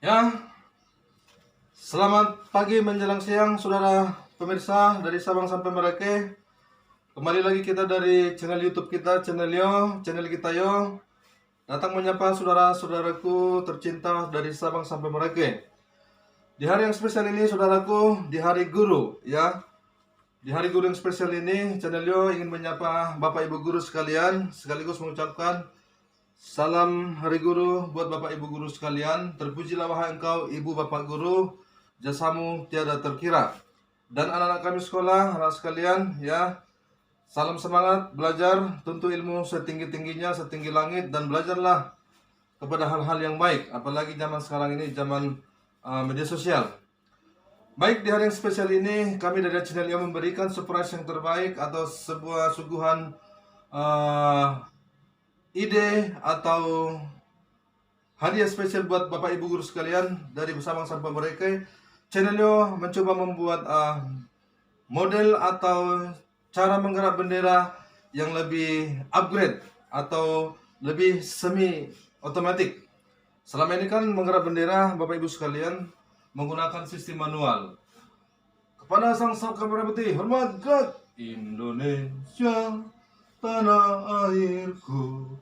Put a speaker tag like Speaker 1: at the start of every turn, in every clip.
Speaker 1: Ya, selamat pagi menjelang siang saudara pemirsa dari Sabang sampai Merauke. Kembali lagi kita dari channel YouTube kita, channel kita yo. Datang menyapa saudara-saudaraku tercinta dari Sabang sampai Merauke. Di hari yang spesial ini saudaraku, di hari guru ya. Di hari guru yang spesial ini, channel yo ingin menyapa Bapak Ibu guru sekalian, sekaligus mengucapkan salam Hari Guru buat Bapak Ibu guru sekalian. Terpujilah wahai engkau Ibu Bapak guru, jasamu tiada terkira. Dan anak-anak kami sekolah, anak sekalian ya, salam semangat belajar, tuntut ilmu setinggi-tingginya, setinggi langit, dan belajarlah kepada hal-hal yang baik. Apalagi zaman sekarang ini, zaman media sosial. Baik, di hari yang spesial ini kami dari channel yang memberikan surprise yang terbaik atau sebuah suguhan ide atau hadiah spesial buat Bapak Ibu guru sekalian dari Sabang sampai Merauke. Channelnya mencoba membuat model atau cara menggerak bendera yang lebih upgrade atau lebih semi otomatik. Selama ini kan menggerak bendera Bapak Ibu sekalian menggunakan sistem manual. Kepada Sang Saka Merah Putih, hormat gerak Indonesia, tanah airku,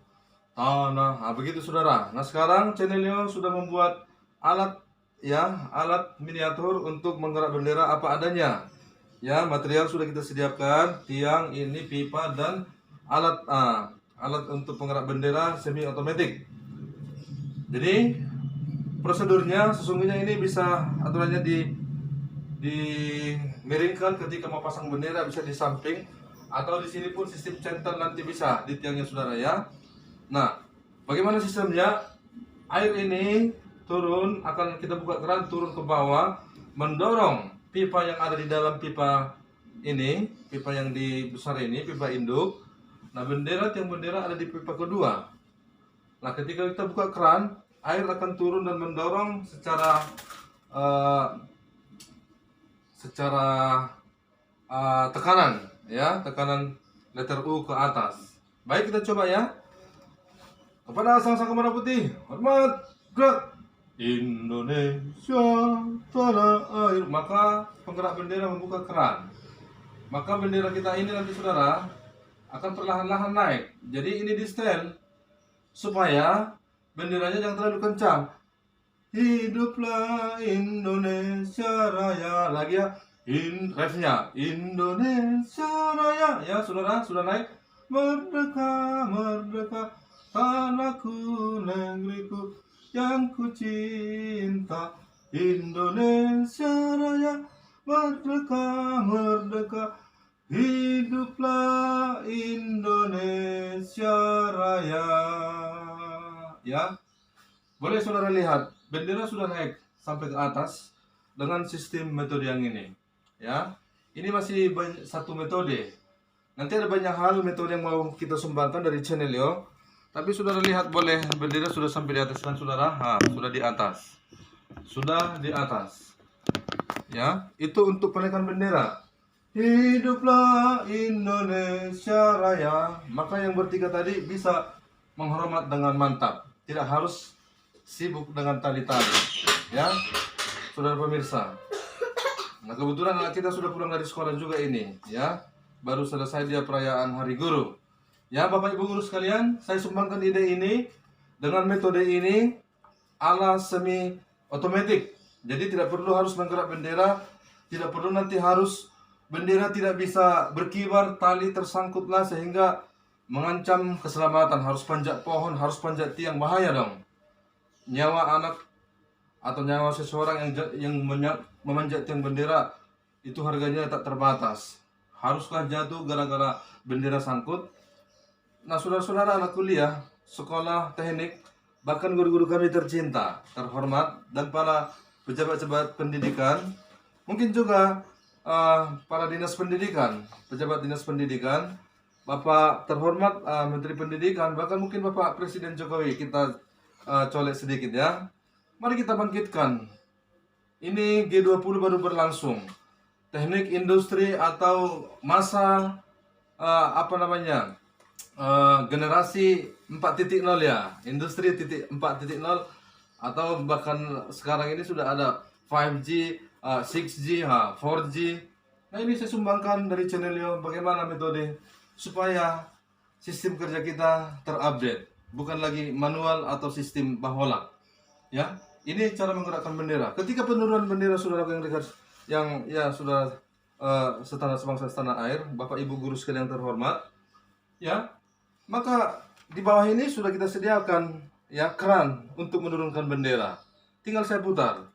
Speaker 1: begitu saudara. Nah sekarang channelnya sudah membuat alat miniatur untuk menggerak bendera apa adanya. Ya, material sudah kita sediakan, tiang, ini pipa, dan alat untuk penggerak bendera semi otomatis. Jadi prosedurnya sesungguhnya ini bisa aturannya dimiringkan ketika mau pasang bendera, bisa di samping atau di sini pun sistem centel nanti bisa di tiangnya saudara ya. Nah, bagaimana sistemnya? Air ini turun, akan kita buka keran, turun ke bawah, mendorong pipa yang ada di dalam pipa ini, pipa yang di besar ini, pipa induk. Nah, tiang bendera ada di pipa kedua. Nah, ketika kita buka keran, air akan turun dan mendorong secara tekanan, ya, tekanan letter U ke atas. Baik, kita coba ya. Kepada Sang Saka Merah Putih, hormat gerak Indonesia, tanah air. Maka penggerak bendera membuka keran. Maka bendera kita ini nanti saudara akan perlahan-lahan naik. Jadi ini di stand supaya benderanya jangan terlalu kencang. Hiduplah Indonesia Raya. Lagi ya, refnya Indonesia Raya. Ya saudara, sudah naik. Merdeka, merdeka, tanahku, negeriku yang ku cinta, Indonesia Raya, merdeka, merdeka, hiduplah Indonesia Raya. Ya, boleh saudara lihat, bendera sudah naik sampai ke atas dengan sistem metode yang ini. Ya, ini masih satu metode. Nanti ada banyak hal metode yang mau kita sumbangkan dari channel yo. Tapi saudara lihat, boleh bendera sudah sampai di atas kan saudara? Sudah di atas. Sudah di atas. Ya, itu untuk penaikan bendera. Hiduplah Indonesia Raya. Maka yang bertiga tadi bisa menghormat dengan mantap. Tidak harus sibuk dengan tali-tali. Ya, saudara pemirsa. Nah, kebetulan anak kita sudah pulang dari sekolah juga ini, ya. Baru selesai dia perayaan Hari Guru. Ya, Bapak Ibu guru sekalian, saya sumbangkan ide ini dengan metode ini ala semi otomatis. Jadi tidak perlu harus menggerak bendera, tidak perlu nanti harus bendera tidak bisa berkibar, tali tersangkutlah sehingga mengancam keselamatan, harus panjat pohon, harus panjat tiang, bahaya dong. Nyawa anak atau nyawa seseorang yang memanjat tiang bendera itu harganya tak terbatas. Haruskah jatuh gara-gara bendera sangkut? Nah, saudara-saudara anak kuliah, sekolah teknik, bahkan guru-guru kami tercinta, terhormat, dan para pejabat-pejabat pendidikan, mungkin juga para dinas pendidikan, pejabat dinas pendidikan, Bapak terhormat Menteri Pendidikan, bahkan mungkin Bapak Presiden Jokowi, kita colek sedikit ya. Mari kita bangkitkan. Ini G20 baru berlangsung. Teknik industri atau masa generasi 4.0 ya, industri 4.0 atau bahkan sekarang ini sudah ada 5G, 6G, 4G. Nah ini saya sumbangkan dari channel Yo bagaimana metode supaya sistem kerja kita terupdate, bukan lagi manual atau sistem baholak. Ya, ini cara menggerakkan bendera. Ketika penurunan bendera saudara yang ya sudah setanah sebangsa setanah air, Bapak Ibu guru sekalian yang terhormat, ya, maka di bawah ini sudah kita sediakan ya keran untuk menurunkan bendera. Tinggal saya putar.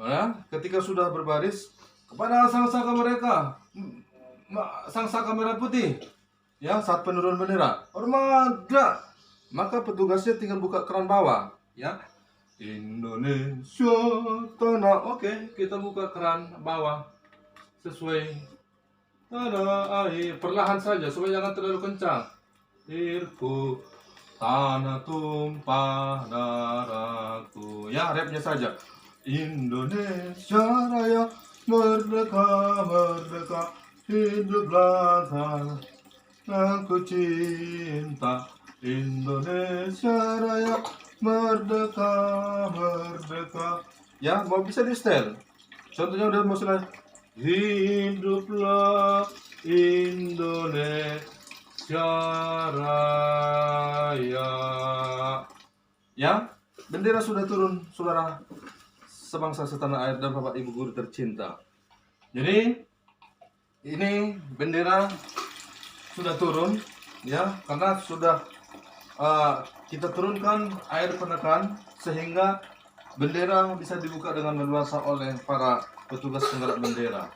Speaker 1: Ya, ketika sudah berbaris kepada sang-saka mereka, sang-saka merah putih, ya saat penurunan bendera, hormat gerak. Maka petugasnya tinggal buka keran bawah, ya. Indonesia tanah. Oke, kita buka keran bawah sesuai tanah air, perlahan saja supaya jangan terlalu kencang. Airku, tanah tumpah darahku. Ya, rapnya saja. Indonesia Raya merdeka, merdeka, hiduplah tanah aku cinta. Indonesia Raya merdeka, merdeka. Ya, mau bisa di setel. Contohnya udah mau selesai. Hiduplah Indonesia Raya. Ya, bendera sudah turun, saudara sebangsa setanah air dan Bapak Ibu guru tercinta. Jadi ini bendera sudah turun, ya, karena sudah kita turunkan air penekan sehingga bendera bisa dibuka dengan leluasa oleh para petugas penggerak bendera.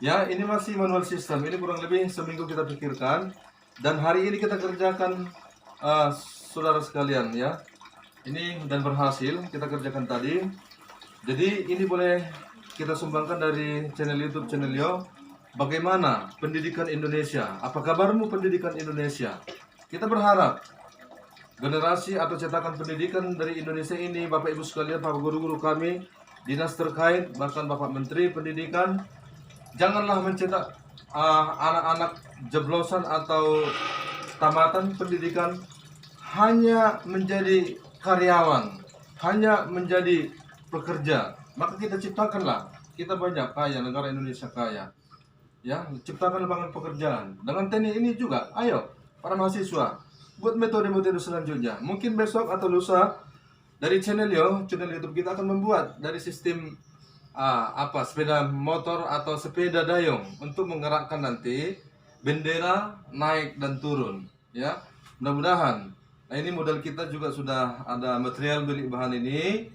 Speaker 1: Ya, ini masih manual system. Ini kurang lebih seminggu kita pikirkan dan hari ini kita kerjakan, saudara sekalian, ya. Ini dan berhasil kita kerjakan tadi. Jadi ini boleh kita sumbangkan dari channel YouTube channel Yo. Bagaimana pendidikan Indonesia? Apa kabarmu pendidikan Indonesia? Kita berharap generasi atau cetakan pendidikan dari Indonesia ini, Bapak Ibu sekalian, Bapak guru-guru kami, dinas terkait, bahkan Bapak Menteri Pendidikan, janganlah mencetak anak-anak jeblosan atau tamatan pendidikan hanya menjadi karyawan, hanya menjadi pekerja. Maka kita ciptakanlah, kita banyak kaya, negara Indonesia kaya, ya, ciptakan lapangan pekerjaan. Dengan teknik ini juga, ayo para mahasiswa buat metode-metode selanjutnya. Mungkin besok atau lusa dari channel YouTube kita akan membuat dari sistem sepeda motor atau sepeda dayung untuk menggerakkan nanti bendera naik dan turun, ya. Mudah-mudahan. Nah, ini modal kita juga sudah ada material beli bahan ini,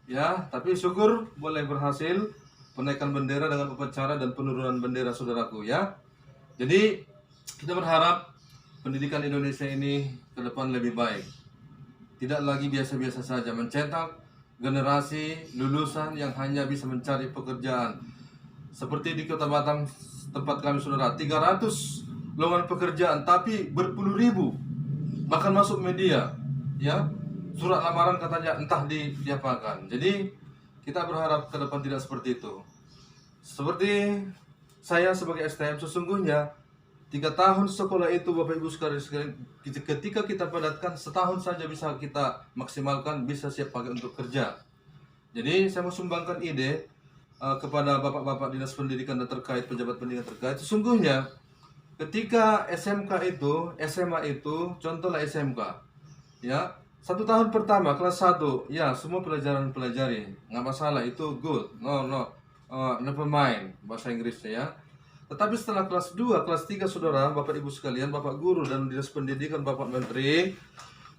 Speaker 1: ya. Tapi syukur boleh berhasil penaikan bendera dengan upacara dan penurunan bendera, saudaraku, ya. Jadi kita berharap pendidikan Indonesia ini ke depan lebih baik. Tidak lagi biasa-biasa saja mencetak generasi lulusan yang hanya bisa mencari pekerjaan. Seperti di Kota Batam tempat kami, saudara, 300 lowongan pekerjaan tapi berpuluh ribu bahkan masuk media, ya. Surat lamaran katanya entah diapakan. Jadi kita berharap ke depan tidak seperti itu. Seperti saya sebagai STM, sesungguhnya 3 tahun sekolah itu, Bapak Ibu sekalian, ketika kita padatkan setahun saja bisa kita maksimalkan, bisa siap pakai untuk kerja. Jadi saya mau sumbangkan ide kepada bapak-bapak dinas pendidikan dan terkait, pejabat pendidikan terkait. Sesungguhnya ketika SMK itu, SMA itu, contohlah SMK, ya, 1 tahun pertama kelas 1, ya, semua pelajaran pelajari, nggak masalah, itu good, never mind bahasa Inggrisnya, ya. Tetapi setelah kelas 2, kelas 3, saudara, Bapak Ibu sekalian, Bapak guru dan dinas pendidikan, Bapak Menteri,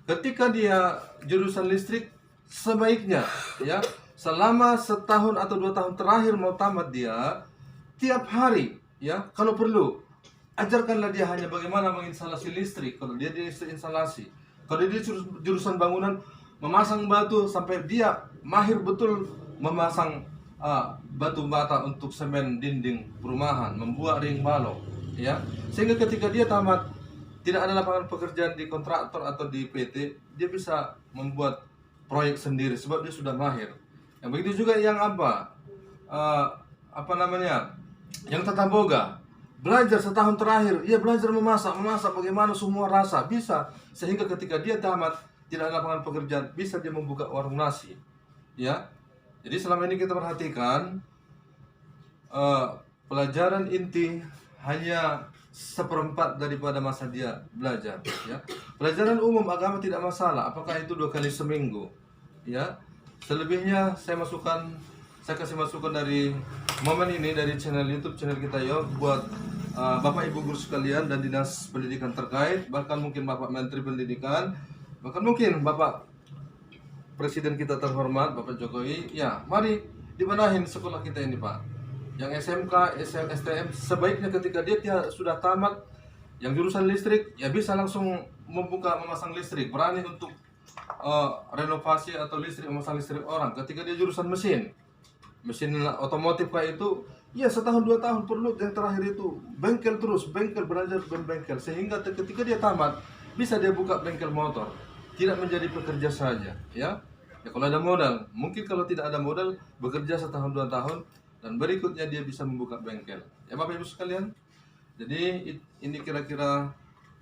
Speaker 1: ketika dia jurusan listrik, sebaiknya, ya, selama 1 tahun atau 2 tahun terakhir mau tamat dia, tiap hari, ya, kalau perlu, ajarkanlah dia hanya bagaimana menginstalasi listrik. Kalau dia di instalasi, kalau dia jurusan bangunan, memasang batu sampai dia mahir betul memasang batu bata untuk semen dinding perumahan, membuat ring balok, ya, sehingga ketika dia tamat tidak ada lapangan pekerjaan di kontraktor atau di PT, dia bisa membuat proyek sendiri sebab dia sudah mahir. Yang begitu juga yang yang tata boga, belajar setahun terakhir, ia belajar memasak bagaimana semua rasa bisa, sehingga ketika dia tamat tidak ada lapangan pekerjaan, bisa dia membuka warung nasi. Ya, jadi selama ini kita perhatikan pelajaran inti hanya seperempat daripada masa dia belajar. Ya, pelajaran umum agama tidak masalah, apakah itu 2 kali seminggu. Ya, selebihnya saya kasih masukan dari momen ini dari channel YouTube channel kita ya, buat Bapak Ibu guru sekalian dan dinas pendidikan terkait, bahkan mungkin Bapak Menteri Pendidikan, bahkan mungkin Bapak Presiden kita terhormat Bapak Jokowi, ya mari dibenahin sekolah kita ini Pak. Yang SMK, STM sebaiknya ketika dia sudah tamat yang jurusan listrik, ya bisa langsung memasang listrik, berani untuk renovasi atau memasang listrik orang. Ketika dia jurusan mesin otomotif kayak itu, ya 1-2 tahun perlu. Yang terakhir itu bengkel, terus bengkel, belajar bengkel, sehingga ketika dia tamat bisa dia buka bengkel motor, tidak menjadi pekerja saja. Ya kalau ada modal, mungkin kalau tidak ada modal bekerja 1-2 tahun dan berikutnya dia bisa membuka bengkel. Ya Bapak Ibu sekalian, jadi ini kira-kira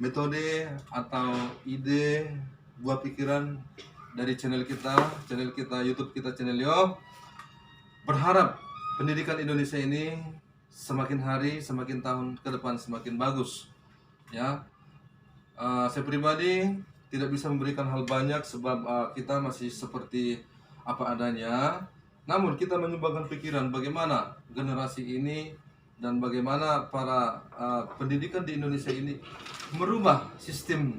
Speaker 1: metode atau ide buah pikiran dari channel kita YouTube kita, channel Yo. Berharap pendidikan Indonesia ini semakin hari, semakin tahun ke depan semakin bagus. Ya, saya pribadi tidak bisa memberikan hal banyak sebab kita masih seperti apa adanya. Namun kita menyumbangkan pikiran bagaimana generasi ini dan bagaimana para pendidikan di Indonesia ini merubah sistem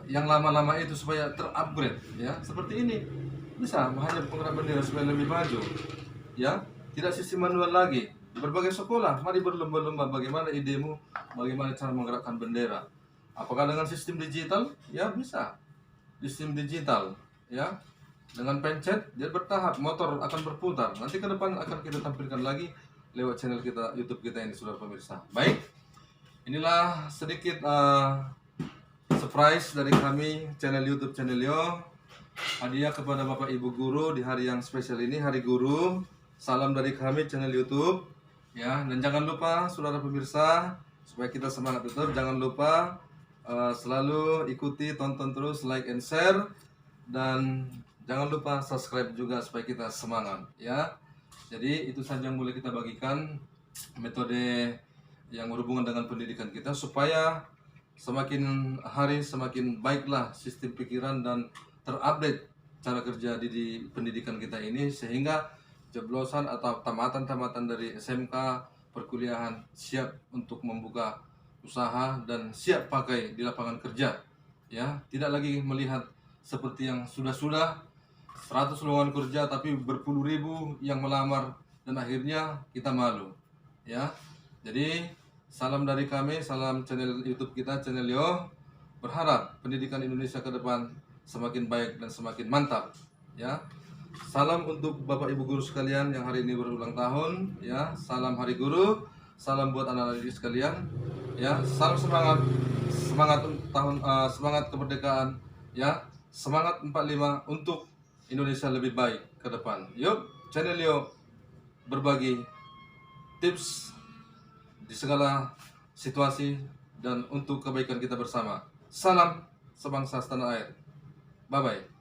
Speaker 1: yang lama-lama itu supaya terupgrade. Ya, seperti ini bisa hanya penggerak bendera supaya lebih maju. Ya, tidak sistem manual lagi. Di berbagai sekolah, mari berlomba-lomba bagaimana idemu, bagaimana cara menggerakkan bendera. Apakah dengan sistem digital? Ya bisa. Sistem digital, ya. Dengan pencet dia bertahap, motor akan berputar. Nanti ke depan akan kita tampilkan lagi lewat channel kita YouTube kita ini, saudara pemirsa. Baik. Inilah sedikit surprise dari kami channel YouTube channel Yo. Hadiah kepada Bapak Ibu guru di hari yang spesial ini, Hari Guru. Salam dari kami channel YouTube. Ya, dan jangan lupa saudara pemirsa, supaya kita semangat betul, jangan lupa selalu ikuti, tonton terus, like and share, dan jangan lupa subscribe juga supaya kita semangat. Ya, jadi itu saja yang boleh kita bagikan, metode yang berhubungan dengan pendidikan kita, supaya semakin hari semakin baiklah sistem pikiran dan terupdate cara kerja di pendidikan kita ini, sehingga jeblosan atau tamatan-tamatan dari SMK perkuliahan siap untuk membuka usaha dan siap pakai di lapangan kerja. Ya, tidak lagi melihat seperti yang sudah 100 lowongan kerja tapi berpuluh ribu yang melamar dan akhirnya kita malu. Ya, jadi salam dari kami, salam channel YouTube kita, channel Yo. Berharap pendidikan Indonesia ke depan semakin baik dan semakin mantap. Ya, salam untuk Bapak Ibu guru sekalian yang hari ini berulang tahun. Ya, salam Hari Guru. Salam buat anak-anak didik sekalian. Ya, salam semangat semangat kemerdekaan. Ya, semangat 45 untuk Indonesia lebih baik ke depan. Yuk, channel Yo berbagi tips di segala situasi dan untuk kebaikan kita bersama. Salam sebangsa setanah air. Bye bye.